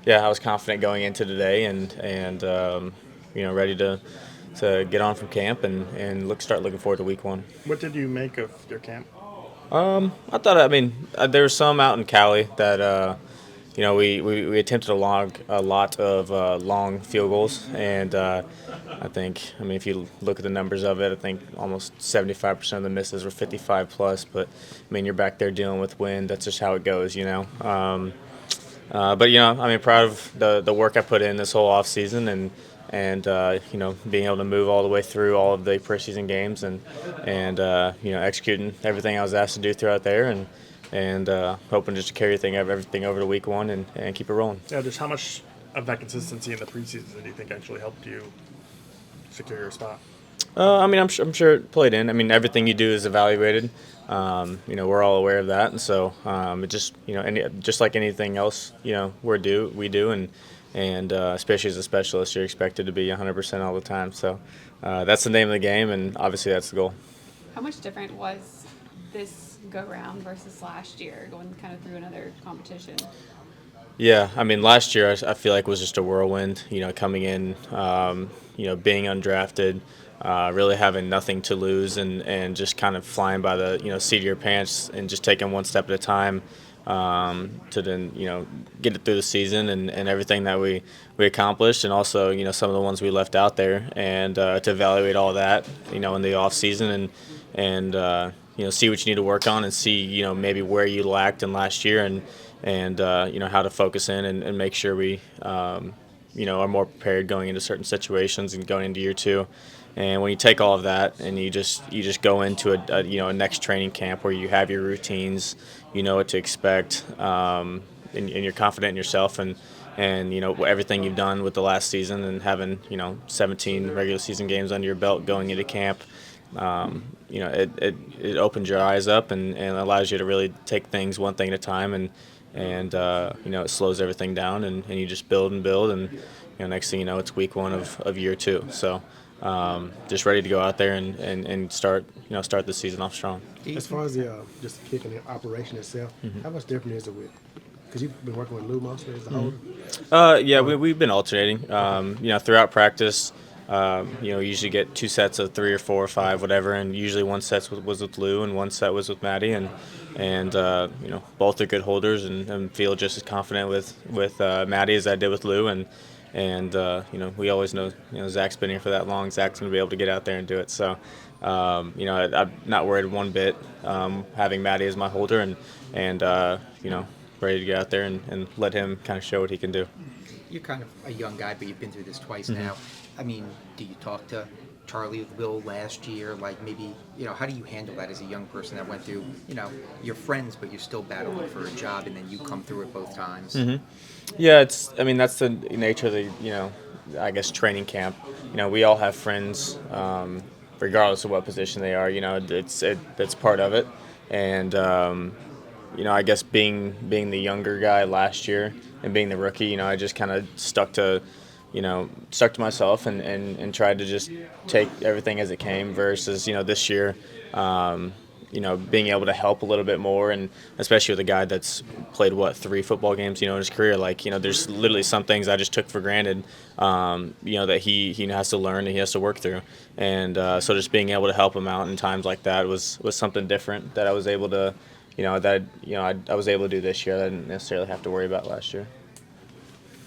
Yeah, I was confident going into today, and ready to get on from camp and start looking forward to week one. What did you make of your camp? I thought, I mean, there was some out in Cali that we attempted a lot of long field goals, and I think, I mean, if you look at the numbers of it, I think almost 75% of the misses were 55 plus. But I mean, you're back there dealing with wind. That's just how it goes. But I mean, proud of the work I put in this whole off season, and being able to move all the way through all of the preseason games, and executing everything I was asked to do throughout there, and hoping just to carry everything over to week one and keep it rolling. Yeah, just how much of that consistency in the preseason do you think actually helped you secure your spot? I mean, I'm sure it played in. I mean, everything you do is evaluated. We're all aware of that, and so it just just like anything else, we do, and especially as a specialist, you're expected to be 100% all the time. So that's the name of the game, and obviously that's the goal. How much different was this go round versus last year, going kind of through another competition? Yeah, I mean, last year I feel like was just a whirlwind. Coming in, being undrafted, really having nothing to lose, and just kind of flying by the seat of your pants and just taking one step at a time to then get it through the season and everything that we accomplished, and also some of the ones we left out there, and to evaluate all that in the off season and see what you need to work on and see maybe where you lacked in last year and how to focus in and make sure we are more prepared going into certain situations and going into year two. And when you take all of that and you just go into a next training camp where you have your routines, you know what to expect, and you're confident in yourself and everything you've done with the last season and having 17 regular season games under your belt going into camp. It opens your eyes up and allows you to really take things one thing at a time, and it slows everything down, and you just build and build, and next thing you know, it's week one of year two. So just ready to go out there and start the season off strong. Do you As far think? as the just kicking the operation itself, how much different is it with? Because you've been working with Lou mostly as a holder. Yeah, Or we've been alternating. okay, Throughout practice, usually get two sets of three or four or five, whatever, and usually one set was with Lou and one set was with Maddie, and both are good holders and feel just as confident with Maddie as I did with Lou, and we always know Zach's been here for that long. Zach's going to be able to get out there and do it. So I'm not worried one bit having Maddie as my holder and ready to get out there and let him kind of show what he can do. You're kind of a young guy, but you've been through this twice Mm-hmm. now. I mean, do you talk to Charlie with Will last year? Like maybe, how do you handle that as a young person that went through, you're friends, but you're still battling for a job, and then you come through it both times? Yeah, I mean, that's the nature of I guess training camp. We all have friends, regardless of what position they are. That's part of it. And I guess being the younger guy last year and being the rookie, I just kind of stuck to myself and tried to just take everything as it came versus, this year, being able to help a little bit more, and especially with a guy that's played three football games, in his career. Like, there's literally some things I just took for granted, that he has to learn and he has to work through, and so just being able to help him out in times like that was something different that I was able to, I was able to do this year that I didn't necessarily have to worry about last year.